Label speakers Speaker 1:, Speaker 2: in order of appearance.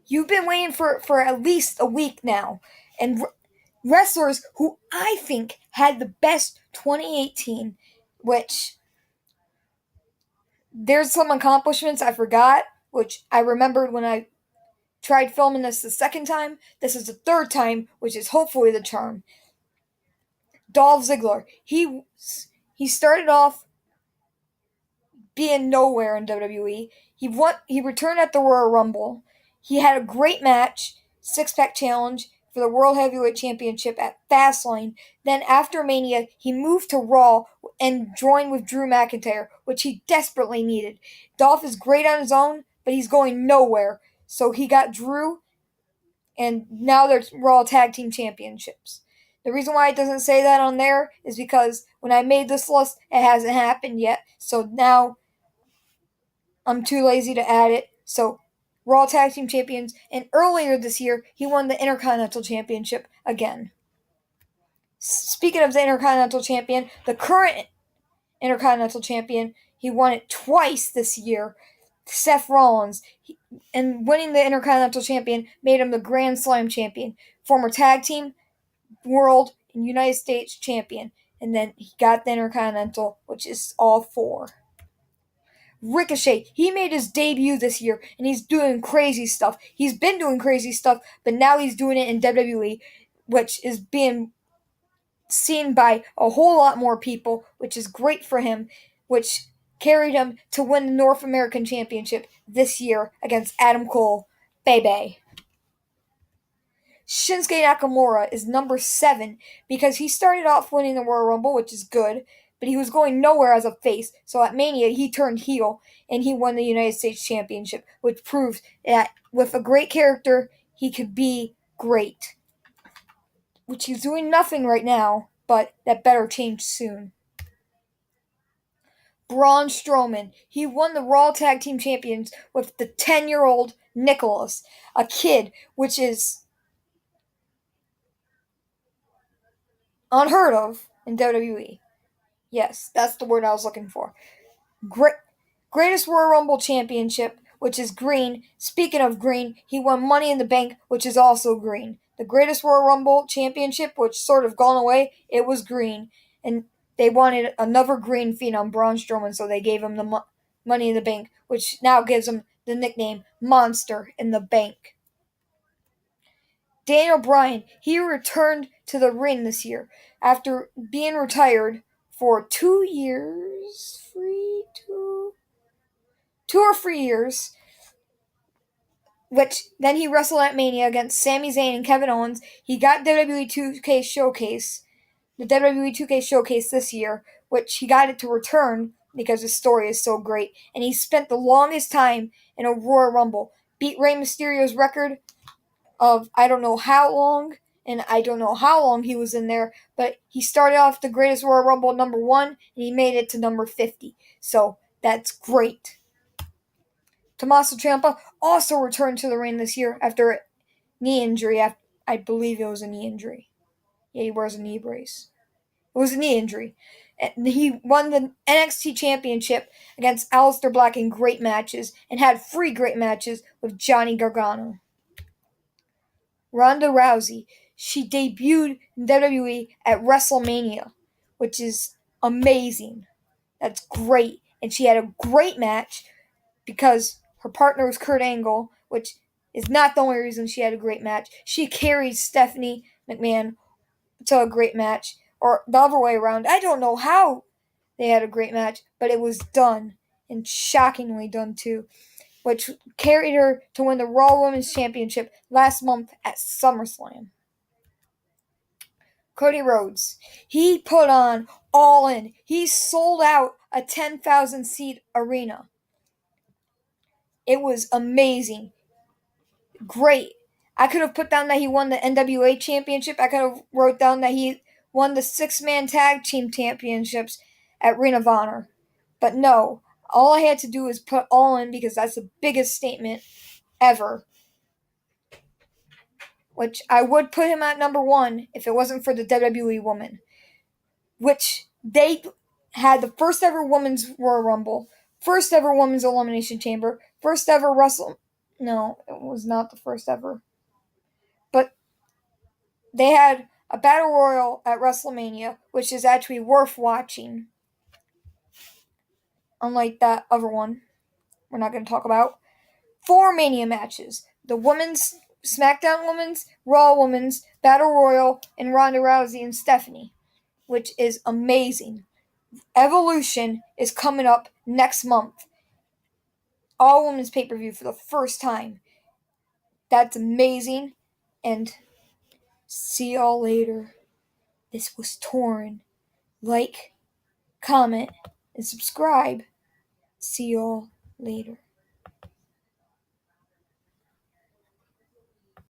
Speaker 1: You've been waiting for at least a week now. And wrestlers who I think had the best 2018, which there's some accomplishments I forgot, which I remembered when I tried filming this the second time. This is the third time, which is hopefully the charm. Dolph Ziggler. He started off being nowhere in WWE. He returned at the Royal Rumble. He had a great match, six-pack challenge for the World Heavyweight Championship at Fastlane. Then after Mania, he moved to Raw and joined with Drew McIntyre, which he desperately needed. Dolph is great on his own, but he's going nowhere. So he got Drew, and now they're Raw Tag Team Championships. The reason why it doesn't say that on there is because when I made this list, it hasn't happened yet. So now I'm too lazy to add it. So Raw Tag Team Champions, and earlier this year, he won the Intercontinental Championship again. Speaking of the Intercontinental Champion, the current Intercontinental Champion, he won it twice this year, Seth Rollins. And winning the Intercontinental Champion made him the Grand Slam Champion, former Tag Team, World, and United States Champion. And then he got the Intercontinental, which is all four. Ricochet, he made his debut this year, and he's doing crazy stuff. He's been doing crazy stuff, but now he's doing it in WWE, which is being seen by a whole lot more people, which is great for him, which carried him to win the North American Championship this year against Adam Cole. Baby. Shinsuke Nakamura is number 7 because he started off winning the Royal Rumble, which is good, but he was going nowhere as a face. So at Mania, he turned heel and he won the United States Championship, which proves that with a great character, he could be great. Which he's doing nothing right now, but that better change soon. Braun Strowman, he won the Raw Tag Team Champions with the 10-year-old Nicholas, a kid, which is unheard of in WWE. Yes, that's the word I was looking for. Greatest Royal Rumble Championship, which is green. Speaking of green, he won Money in the Bank, which is also green. The Greatest Royal Rumble Championship, which sort of gone away, it was green. And they wanted another green phenom, Braun Strowman, so they gave him the Money in the Bank, which now gives him the nickname Monster in the Bank. Daniel Bryan, he returned to the ring this year after being retired for 2 years, 2 or 3 years, which then he wrestled at Mania against Sami Zayn and Kevin Owens. He got WWE 2K Showcase, the WWE 2K Showcase this year, which he got it to return because his story is so great, and he spent the longest time in a Royal Rumble. Beat Rey Mysterio's record of I don't know how long, and I don't know how long he was in there, but he started off the Greatest Royal Rumble number 1, and he made it to number 50. So that's great. Tommaso Ciampa also returned to the ring this year after a knee injury. I believe it was a knee injury. Yeah, he wears a knee brace. It was a knee injury. And he won the NXT Championship against Aleister Black in great matches and had 3 great matches with Johnny Gargano. Ronda Rousey, she debuted in WWE at WrestleMania, which is amazing. That's great. And she had a great match because her partner was Kurt Angle, which is not the only reason she had a great match. She carried Stephanie McMahon to a great match, or the other way around. I don't know how they had a great match, but it was done, and shockingly done too, which carried her to win the Raw Women's Championship last month at SummerSlam. Cody Rhodes, he put on All In. He sold out a 10,000-seat arena. It was amazing. Great. I could have put down that he won the NWA Championship. I could have wrote down that he won the 6-man tag team championships at Ring of Honor. But no, all I had to do was put All In because that's the biggest statement ever. Which I would put him at number 1 if it wasn't for the WWE woman. Which they had the first ever women's Royal Rumble, first ever women's Elimination Chamber, first ever No, it was not the first ever. But they had a battle royal at WrestleMania, which is actually worth watching. Unlike that other one we're not going to talk about. 4 Mania matches. The women's SmackDown women's, Raw women's, Battle Royal, and Ronda Rousey and Stephanie, which is amazing. Evolution is coming up next month. All women's pay-per-view for the first time. That's amazing. And see y'all later. This was Torrin. Like, comment, and subscribe. See y'all later.